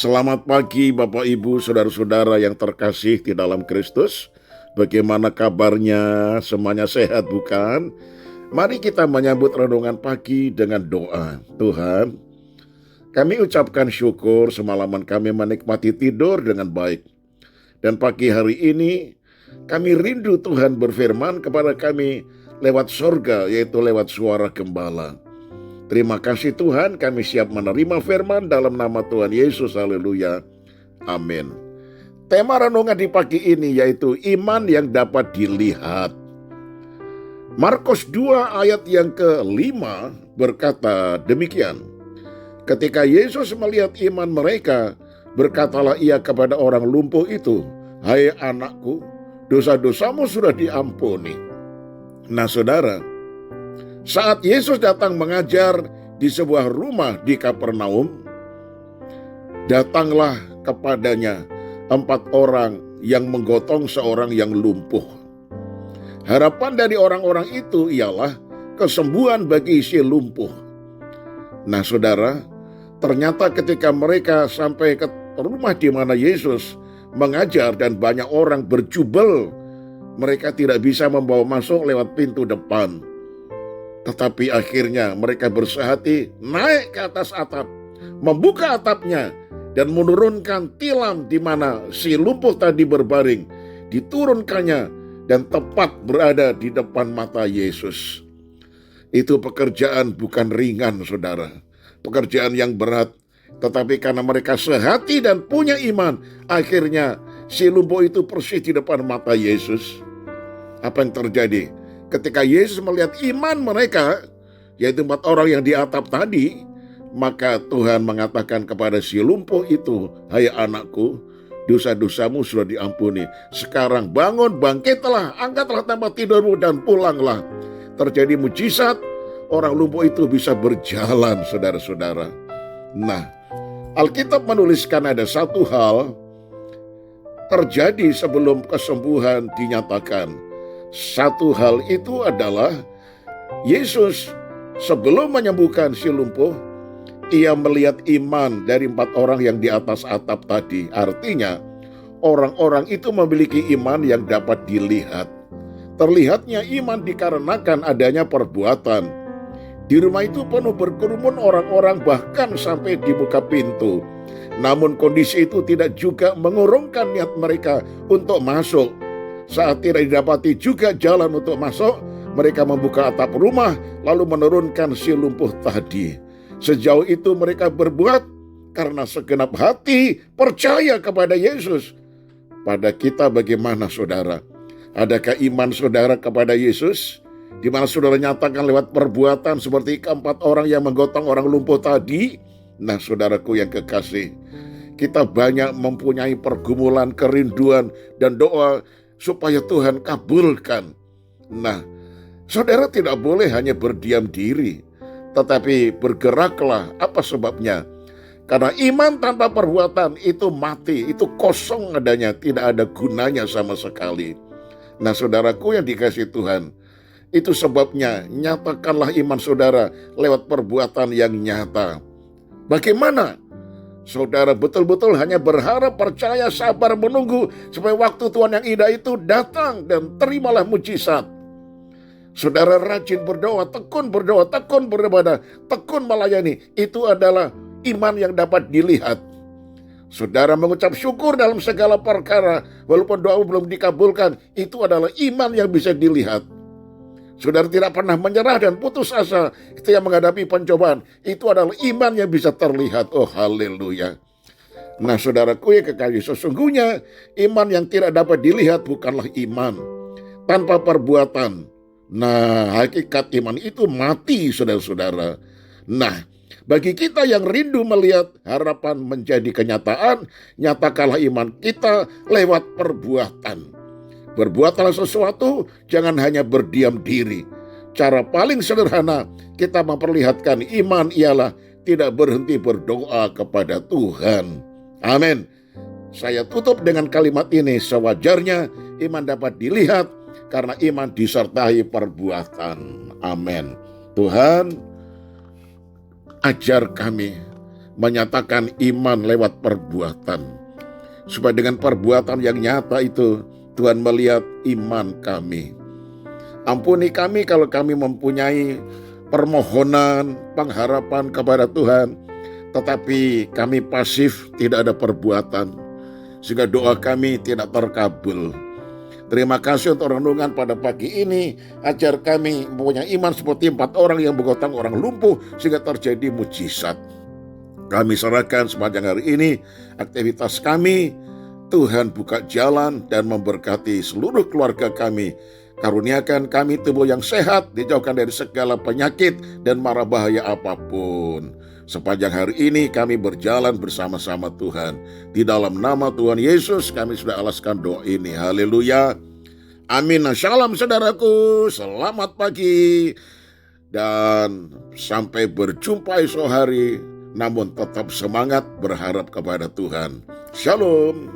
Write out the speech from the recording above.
Selamat pagi Bapak Ibu Saudara-saudara yang terkasih di dalam Kristus. Bagaimana kabarnya? Semuanya sehat bukan? Mari kita menyambut renungan pagi dengan doa. Tuhan, kami ucapkan syukur semalaman kami menikmati tidur dengan baik. Dan pagi hari ini kami rindu Tuhan berfirman kepada kami lewat sorga, yaitu lewat suara gembala. Terima kasih Tuhan, kami siap menerima firman dalam nama Tuhan Yesus. Haleluya. Amin. Tema renungan di pagi ini yaitu iman yang dapat dilihat. Markus 2 ayat yang ke-5 berkata demikian. Ketika Yesus melihat iman mereka, berkatalah ia kepada orang lumpuh itu, "Hai anakku, dosa-dosamu sudah diampuni." Nah saudara, saat Yesus datang mengajar di sebuah rumah di Kapernaum, datanglah kepadanya 4 orang yang menggotong seorang yang lumpuh. Harapan dari orang-orang itu ialah kesembuhan bagi si lumpuh. Nah saudara, ternyata ketika mereka sampai ke rumah di mana Yesus mengajar dan banyak orang berjubel, mereka tidak bisa membawa masuk lewat pintu depan. Tetapi akhirnya mereka bersehati naik ke atas atap, membuka atapnya dan menurunkan tilam di mana si lumpuh tadi berbaring. Diturunkannya dan tepat berada di depan mata Yesus. Itu pekerjaan bukan ringan saudara, pekerjaan yang berat. Tetapi karena mereka sehati dan punya iman, akhirnya si lumpuh itu persis di depan mata Yesus. Apa yang terjadi? Ketika Yesus melihat iman mereka, yaitu 4 orang yang di atap tadi, maka Tuhan mengatakan kepada si lumpuh itu, "Hai anakku, dosa-dosamu sudah diampuni. Sekarang bangun, bangkitlah, angkatlah tempat tidurmu dan pulanglah." Terjadi mujizat, orang lumpuh itu bisa berjalan, saudara-saudara. Nah, Alkitab menuliskan ada satu hal terjadi sebelum kesembuhan dinyatakan. Satu hal itu adalah Yesus sebelum menyembuhkan si lumpuh, ia melihat iman dari 4 orang yang di atas atap tadi. Artinya orang-orang itu memiliki iman yang dapat dilihat. Terlihatnya iman dikarenakan adanya perbuatan. Di rumah itu penuh berkerumun orang-orang bahkan sampai dibuka pintu. Namun kondisi itu tidak juga mengurungkan niat mereka untuk masuk. Saat tidak didapati juga jalan untuk masuk, mereka membuka atap rumah lalu menurunkan si lumpuh tadi. Sejauh itu mereka berbuat karena segenap hati percaya kepada Yesus. Pada kita bagaimana saudara? Adakah iman saudara kepada Yesus? Di mana saudara nyatakan lewat perbuatan seperti ke-4 orang yang menggotong orang lumpuh tadi? Nah saudaraku yang kekasih, kita banyak mempunyai pergumulan, kerinduan dan doa supaya Tuhan kabulkan. Nah, saudara tidak boleh hanya berdiam diri, tetapi bergeraklah. Apa sebabnya? Karena iman tanpa perbuatan itu mati, itu kosong adanya, tidak ada gunanya sama sekali. Nah, saudaraku yang dikasihi Tuhan, itu sebabnya nyatakanlah iman saudara lewat perbuatan yang nyata. Bagaimana? Saudara betul-betul hanya berharap, percaya, sabar, menunggu supaya waktu Tuhan yang indah itu datang dan terimalah mujizat. Saudara rajin berdoa, tekun berdoa, tekun beribadah, tekun melayani. Itu adalah iman yang dapat dilihat. Saudara mengucap syukur dalam segala perkara, walaupun doa belum dikabulkan, itu adalah iman yang bisa dilihat. Saudara tidak pernah menyerah dan putus asa ketika menghadapi pencobaan. Itu adalah iman yang bisa terlihat. Oh haleluya. Nah saudaraku yang kekasih, sesungguhnya iman yang tidak dapat dilihat bukanlah iman tanpa perbuatan. Nah hakikat iman itu mati saudara-saudara. Nah bagi kita yang rindu melihat harapan menjadi kenyataan, nyatakanlah iman kita lewat perbuatan. Berbuatlah sesuatu, jangan hanya berdiam diri. Cara paling sederhana kita memperlihatkan iman ialah tidak berhenti berdoa kepada Tuhan. Amin. Saya tutup dengan kalimat ini, sewajarnya iman dapat dilihat karena iman disertai perbuatan. Amin. Tuhan, ajar kami menyatakan iman lewat perbuatan. Supaya dengan perbuatan yang nyata itu, Tuhan melihat iman kami. Ampuni kami kalau kami mempunyai permohonan, pengharapan kepada Tuhan, tetapi kami pasif, tidak ada perbuatan, sehingga doa kami tidak terkabul. Terima kasih untuk renungan pada pagi ini. Ajar kami mempunyai iman seperti 4 orang yang menggotong orang lumpuh sehingga terjadi mujizat. Kami serahkan sepanjang hari ini aktivitas kami. Tuhan buka jalan dan memberkati seluruh keluarga kami. Karuniakan kami tubuh yang sehat, dijauhkan dari segala penyakit dan mara bahaya apapun. Sepanjang hari ini kami berjalan bersama-sama Tuhan. Di dalam nama Tuhan Yesus kami sudah alaskan doa ini. Haleluya. Amin. Shalom saudaraku. Selamat pagi. Dan sampai berjumpa esok hari. Namun tetap semangat berharap kepada Tuhan. Shalom.